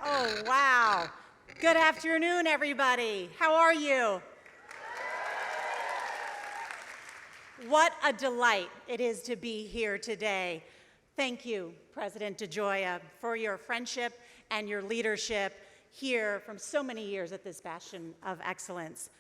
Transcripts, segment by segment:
Oh, wow. Good afternoon, everybody. How are you? What a delight it is to be here today. Thank you, President DeGioia, for your friendship and your leadership here from so many years at this bastion of excellence.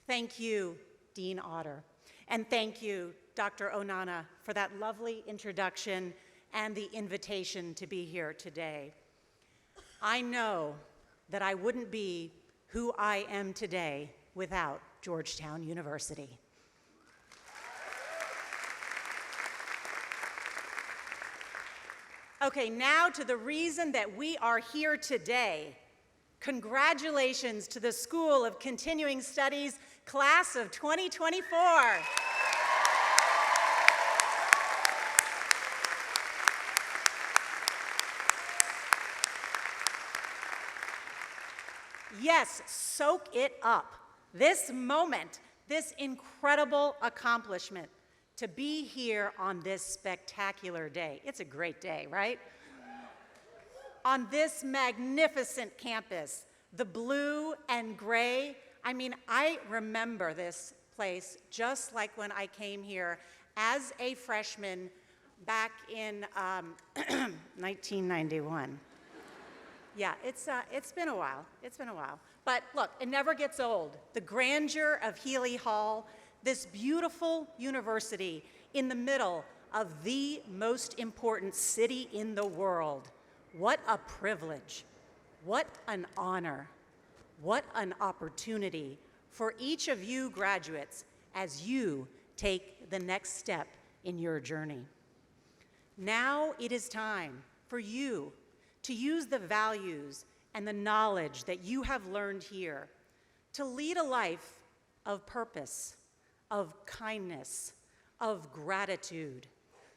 Thank you, Dean Otter. And thank you, Dr. Onana, for that lovely introduction and the invitation to be here today. I know that I wouldn't be who I am today without Georgetown University. Okay, now to the reason that we are here today. Congratulations to the School of Continuing Studies, class of 2024. Yes, soak it up. This moment, this incredible accomplishment, to be here on this spectacular day. It's a great day, right? On this magnificent campus, the blue and gray, I remember this place just like when I came here as a freshman back in 1991. Yeah, it's been a while. It's been a while. But look, it never gets old. The grandeur of Healy Hall, this beautiful university in the middle of the most important city in the world. What a privilege. What an honor. What an opportunity for each of you graduates as you take the next step in your journey. Now it is time for you to use the values and the knowledge that you have learned here to lead a life of purpose, of kindness, of gratitude,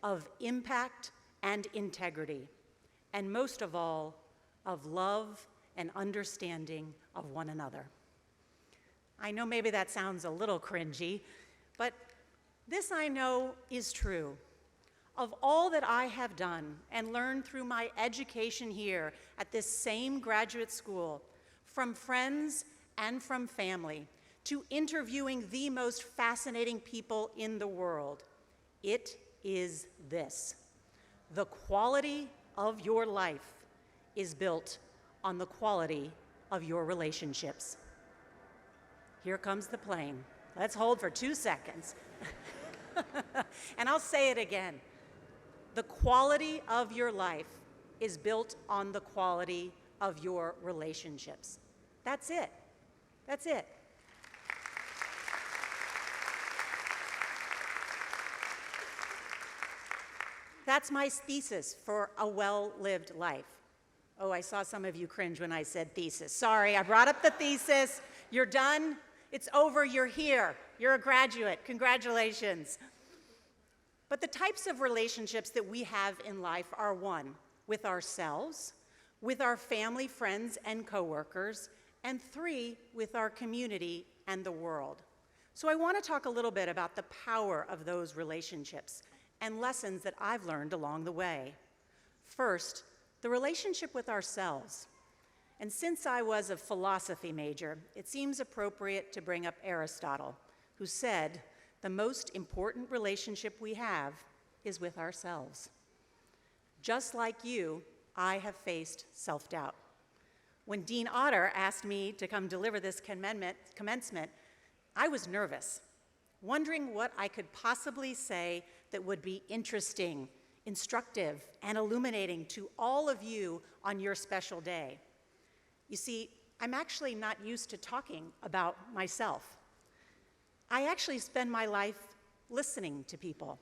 of impact and integrity, and most of all, of love and understanding of one another. I know maybe that sounds a little cringy, but this I know is true. Of all that I have done and learned through my education here at this same graduate school, from friends and from family, to interviewing the most fascinating people in the world, it is this: the quality of your life is built on the quality of your relationships. Here comes the plane. Let's hold for 2 seconds. And I'll say it again. The quality of your life is built on the quality of your relationships. That's it. That's it. That's my thesis for a well-lived life. Oh, I saw some of you cringe when I said thesis. Sorry, I brought up the thesis. You're done. It's over. You're here. You're a graduate. Congratulations. But the types of relationships that we have in life are: 1, with ourselves, with our family, friends, and coworkers, and 3, with our community and the world. So I want to talk a little bit about the power of those relationships and lessons that I've learned along the way. First, the relationship with ourselves. And since I was a philosophy major, it seems appropriate to bring up Aristotle, who said, the most important relationship we have is with ourselves. Just like you, I have faced self-doubt. When Dean Otter asked me to come deliver this commencement, I was nervous, wondering what I could possibly say that would be interesting, instructive, and illuminating to all of you on your special day. You see, I'm actually not used to talking about myself. I actually spend my life listening to people.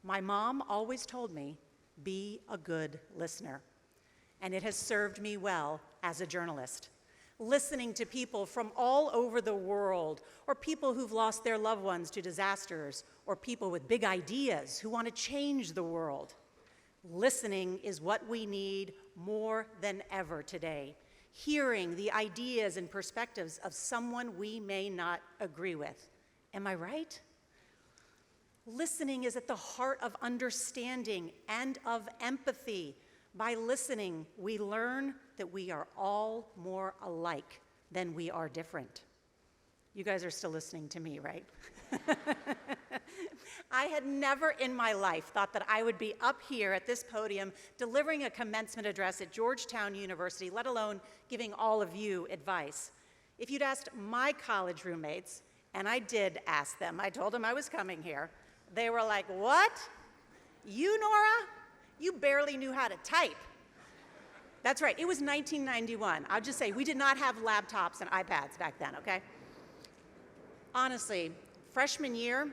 My mom always told me, be a good listener. And it has served me well as a journalist. Listening to people from all over the world, or people who've lost their loved ones to disasters, or people with big ideas who want to change the world. Listening is what we need more than ever today. Hearing the ideas and perspectives of someone we may not agree with. Am I right? Listening is at the heart of understanding and of empathy. By listening, we learn that we are all more alike than we are different. You guys are still listening to me, right? I had never in my life thought that I would be up here at this podium delivering a commencement address at Georgetown University, let alone giving all of you advice. If you'd asked my college roommates, and I did ask them, I told them I was coming here, they were like, "What? You, Norah? You barely knew how to type." That's right, it was 1991. I'll just say, we did not have laptops and iPads back then, okay? Honestly, freshman year,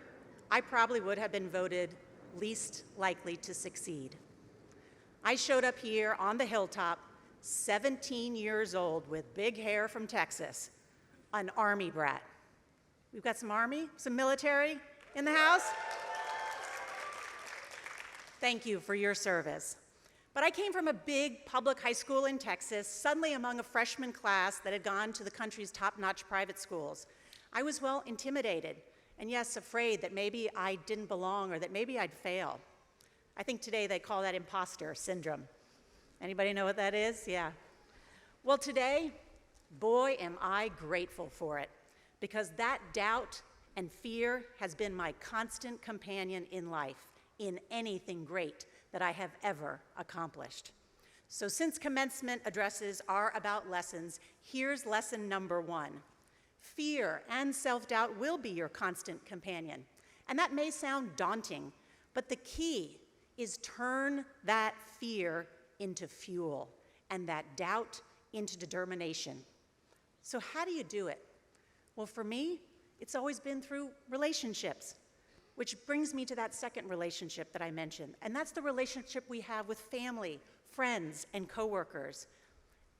I probably would have been voted least likely to succeed. I showed up here on the hilltop, 17 years old with big hair from Texas, an Army brat. We've got some Army, some military in the house? Thank you for your service. But I came from a big public high school in Texas, suddenly among a freshman class that had gone to the country's top-notch private schools. I was, well, intimidated, and yes, afraid that maybe I didn't belong or that maybe I'd fail. I think today they call that imposter syndrome. Anybody know what that is? Yeah. Well, today, boy, am I grateful for it, because that doubt and fear has been my constant companion in life, in anything great that I have ever accomplished. So since commencement addresses are about lessons, here's lesson number 1. Fear and self-doubt will be your constant companion. And that may sound daunting, but the key is turn that fear into fuel and that doubt into determination. So how do you do it? Well, for me, it's always been through relationships, which brings me to that second relationship that I mentioned, and that's the relationship we have with family, friends, and coworkers.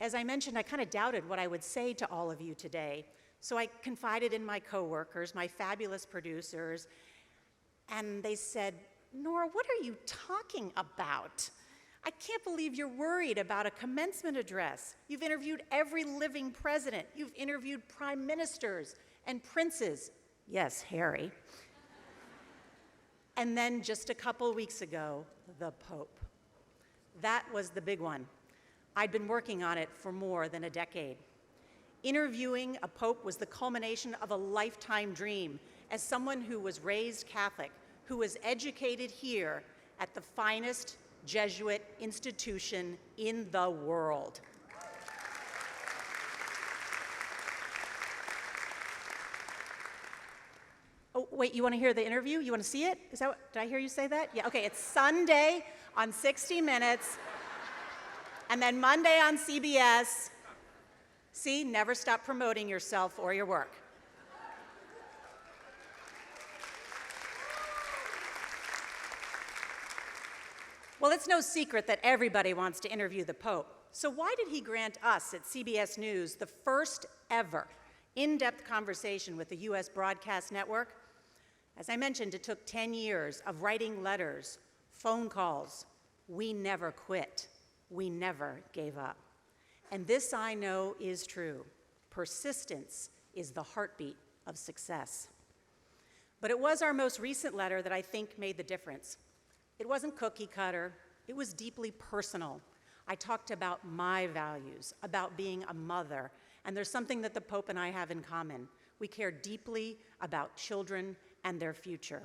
As I mentioned, I kind of doubted what I would say to all of you today, so I confided in my coworkers, my fabulous producers, and they said, "Norah, what are you talking about? I can't believe you're worried about a commencement address. You've interviewed every living president. You've interviewed prime ministers and princes." Yes, Harry. And then just a couple weeks ago, the Pope. That was the big one. I'd been working on it for more than a decade. Interviewing a Pope was the culmination of a lifetime dream as someone who was raised Catholic, who was educated here at the finest Jesuit institution in the world. Oh, wait, you want to hear the interview? You want to see it? Is that what, did I hear you say that? Yeah, okay, it's Sunday on 60 Minutes, and then Monday on CBS. See, never stop promoting yourself or your work. Well, it's no secret that everybody wants to interview the Pope. So why did he grant us at CBS News the first ever in-depth conversation with the US broadcast network? As I mentioned, it took 10 years of writing letters, phone calls. We never quit. We never gave up. And this I know is true. Persistence is the heartbeat of success. But it was our most recent letter that I think made the difference. It wasn't cookie cutter. It was deeply personal. I talked about my values, about being a mother, and there's something that the Pope and I have in common. We care deeply about children and their future.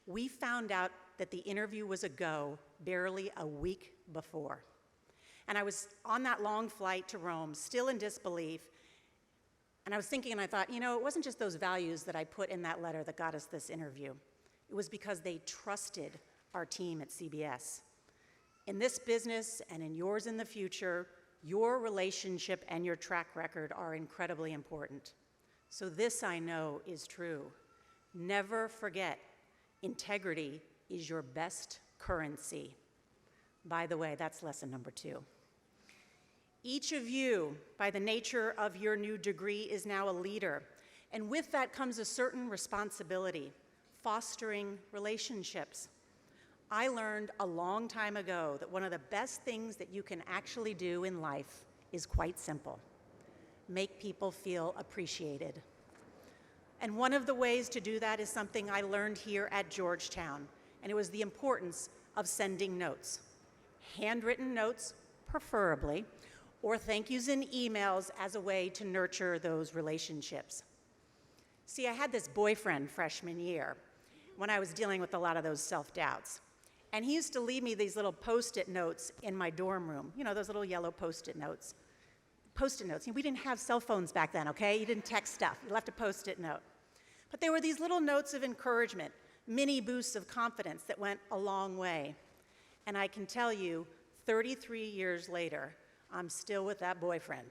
We found out that the interview was a go barely a week before. And I was on that long flight to Rome, still in disbelief, and I was thinking, and I thought, you know, it wasn't just those values that I put in that letter that got us this interview. It was because they trusted our team at CBS. In this business and in yours in the future, your relationship and your track record are incredibly important. So this I know is true. Never forget, integrity is your best currency. By the way, that's lesson number 2. Each of you, by the nature of your new degree, is now a leader. And with that comes a certain responsibility, fostering relationships. I learned a long time ago that one of the best things that you can actually do in life is quite simple. Make people feel appreciated. And one of the ways to do that is something I learned here at Georgetown, and it was the importance of sending notes. handwritten notes, preferably, or thank yous in emails as a way to nurture those relationships. See, I had this boyfriend freshman year when I was dealing with a lot of those self-doubts. And he used to leave me these little Post-it notes in my dorm room. You know, those little yellow Post-it notes. Post-it notes. We didn't have cell phones back then, okay? You didn't text stuff. You left a Post-it note. But they were these little notes of encouragement, mini boosts of confidence that went a long way. And I can tell you, 33 years later, I'm still with that boyfriend.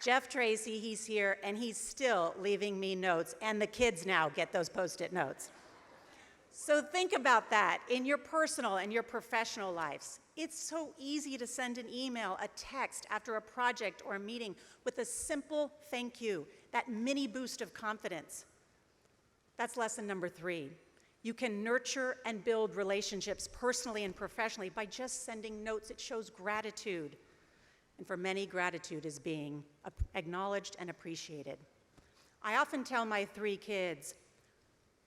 Jeff Tracy, he's here, and he's still leaving me notes, and the kids now get those Post-it notes. So think about that in your personal and your professional lives. It's so easy to send an email, a text after a project or a meeting with a simple thank you, that mini boost of confidence. That's lesson number 3. You can nurture and build relationships personally and professionally by just sending notes. It shows gratitude. And for many, gratitude is being acknowledged and appreciated. I often tell my 3 kids,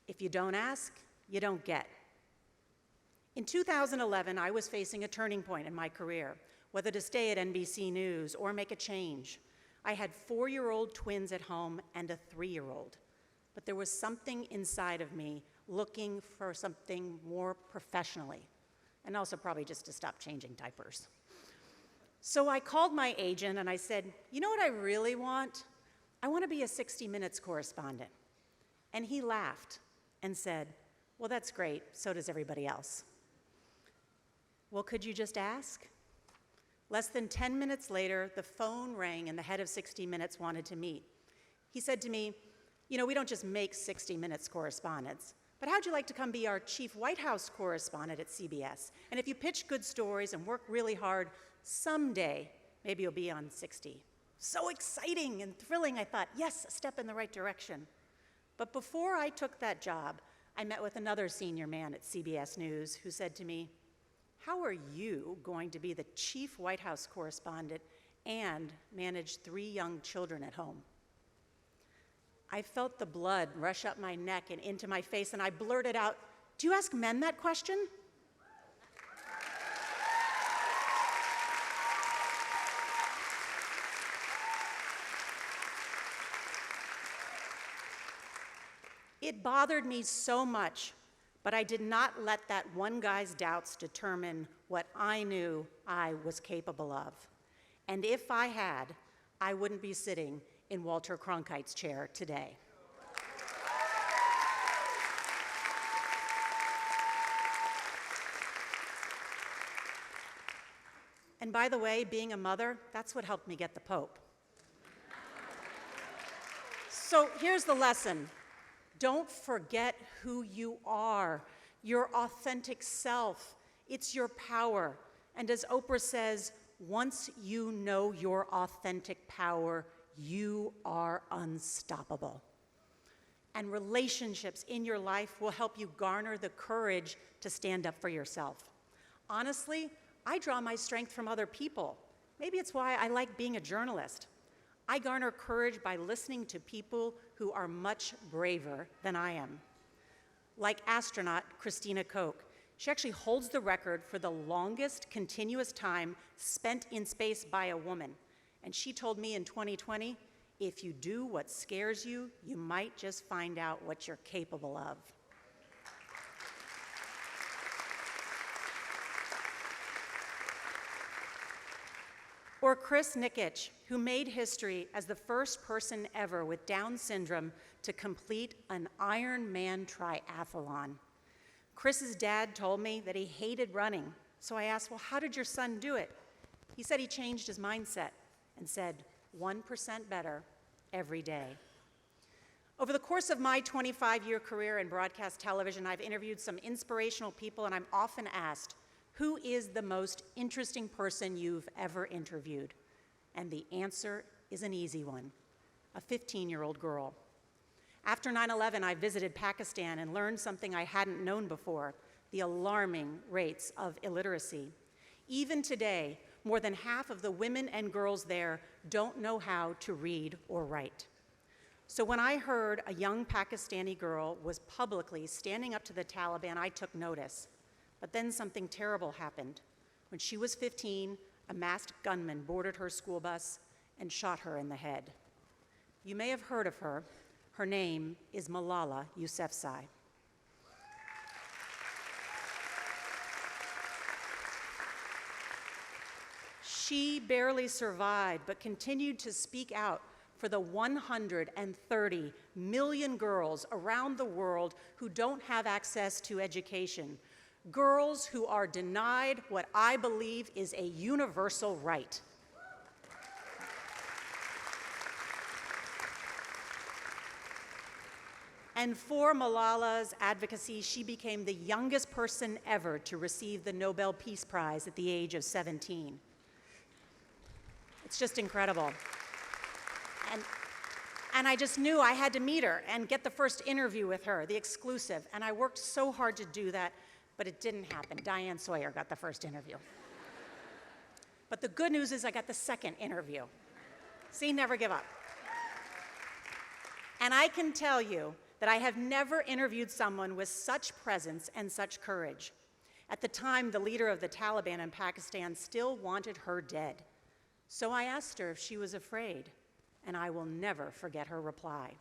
if you don't ask, you don't get. In 2011, I was facing a turning point in my career, whether to stay at NBC News or make a change. I had 4-year-old twins at home and a 3-year-old. But there was something inside of me looking for something more professionally, and also probably just to stop changing diapers. So I called my agent and I said, you know what I really want? I want to be a 60 Minutes correspondent. And he laughed and said, well, that's great, so does everybody else. Well, could you just ask? Less than 10 minutes later, the phone rang and the head of 60 Minutes wanted to meet. He said to me, you know, we don't just make 60 Minutes correspondents, but how'd you like to come be our chief White House correspondent at CBS? And if you pitch good stories and work really hard, someday, maybe you'll be on 60. So exciting and thrilling, I thought, yes, a step in the right direction. But before I took that job, I met with another senior man at CBS News who said to me, how are you going to be the chief White House correspondent and manage 3 young children at home? I felt the blood rush up my neck and into my face, and I blurted out, do you ask men that question? It bothered me so much, but I did not let that one guy's doubts determine what I knew I was capable of. And if I had, I wouldn't be sitting in Walter Cronkite's chair today. And by the way, being a mother, that's what helped me get the Pope. So here's the lesson. Don't forget who you are, your authentic self. It's your power. And as Oprah says, once you know your authentic power, you are unstoppable. And relationships in your life will help you garner the courage to stand up for yourself. Honestly, I draw my strength from other people. Maybe it's why I like being a journalist. I garner courage by listening to people who are much braver than I am. Like astronaut Christina Koch. She actually holds the record for the longest continuous time spent in space by a woman. And she told me in 2020, if you do what scares you, you might just find out what you're capable of. Or Chris Nikich, who made history as the first person ever with Down syndrome to complete an Ironman triathlon. Chris's dad told me that he hated running, so I asked, well, how did your son do it? He said he changed his mindset and said, 1% better every day. Over the course of my 25-year career in broadcast television, I've interviewed some inspirational people, and I'm often asked, who is the most interesting person you've ever interviewed? And the answer is an easy one, a 15-year-old girl. After 9/11, I visited Pakistan and learned something I hadn't known before, the alarming rates of illiteracy. Even today, more than half of the women and girls there don't know how to read or write. So when I heard a young Pakistani girl was publicly standing up to the Taliban, I took notice. But then something terrible happened. When she was 15, a masked gunman boarded her school bus and shot her in the head. You may have heard of her. Her name is Malala Yousafzai. She barely survived, but continued to speak out for the 130 million girls around the world who don't have access to education, girls who are denied what I believe is a universal right. And for Malala's advocacy, she became the youngest person ever to receive the Nobel Peace Prize at the age of 17. It's just incredible. And I just knew I had to meet her and get the first interview with her, the exclusive. And I worked so hard to do that, but it didn't happen. Diane Sawyer got the first interview. But the good news is I got the second interview. See, never give up. And I can tell you that I have never interviewed someone with such presence and such courage. At the time, the leader of the Taliban in Pakistan still wanted her dead. So I asked her if she was afraid, and I will never forget her reply.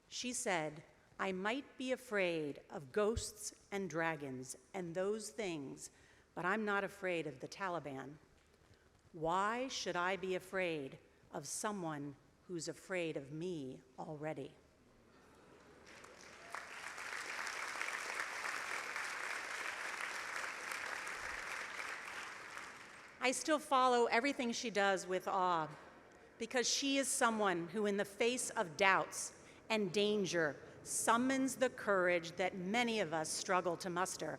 She said, "I might be afraid of ghosts and dragons and those things, but I'm not afraid of the Taliban. Why should I be afraid of someone who's afraid of me already?" I still follow everything she does with awe, because she is someone who, in the face of doubts and danger, summons the courage that many of us struggle to muster,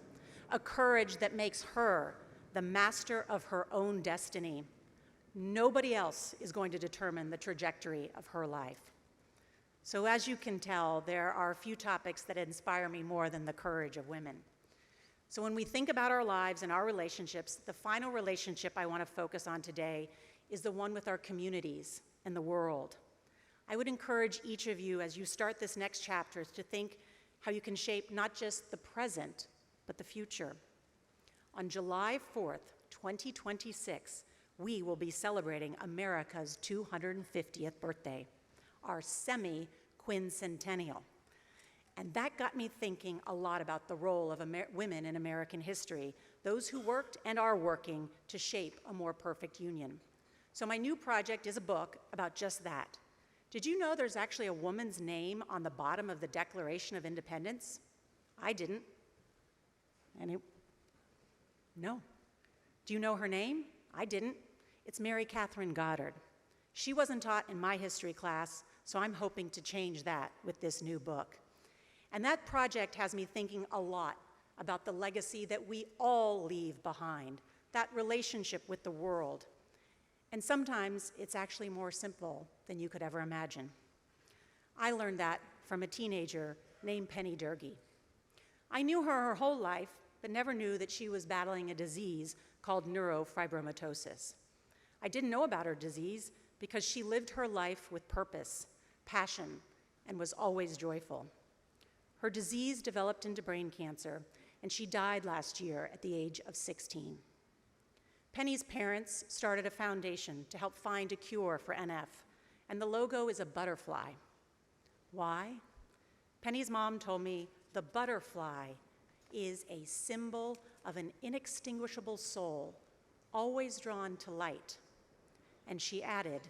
a courage that makes her the master of her own destiny. Nobody else is going to determine the trajectory of her life. So as you can tell, there are a few topics that inspire me more than the courage of women. So when we think about our lives and our relationships, the final relationship I want to focus on today is the one with our communities and the world. I would encourage each of you, as you start this next chapter, to think how you can shape not just the present, but the future. On July 4th, 2026, we will be celebrating America's 250th birthday, our semi-quincentennial. And that got me thinking a lot about the role of women in American history, those who worked and are working to shape a more perfect union. So my new project is a book about just that. Did you know there's actually a woman's name on the bottom of the Declaration of Independence? I didn't. No. Do you know her name? I didn't. It's Mary Catherine Goddard. She wasn't taught in my history class, so I'm hoping to change that with this new book. And that project has me thinking a lot about the legacy that we all leave behind, that relationship with the world. And sometimes it's actually more simple than you could ever imagine. I learned that from a teenager named Penny Durkee. I knew her whole life, but never knew that she was battling a disease called neurofibromatosis. I didn't know about her disease because she lived her life with purpose, passion, and was always joyful. Her disease developed into brain cancer, and she died last year at the age of 16. Penny's parents started a foundation to help find a cure for NF, and the logo is a butterfly. Why? Penny's mom told me the butterfly is a symbol of an inextinguishable soul, always drawn to light. And she added,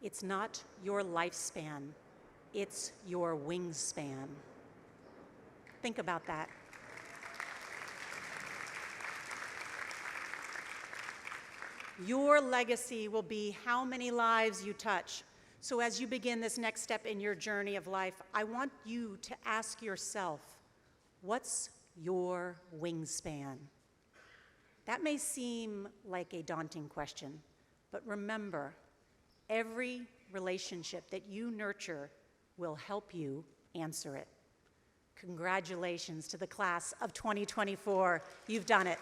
"It's not your lifespan, it's your wingspan." Think about that. Your legacy will be how many lives you touch. So as you begin this next step in your journey of life, I want you to ask yourself, what's your wingspan? That may seem like a daunting question, but remember, every relationship that you nurture will help you answer it. Congratulations to the class of 2024. You've done it.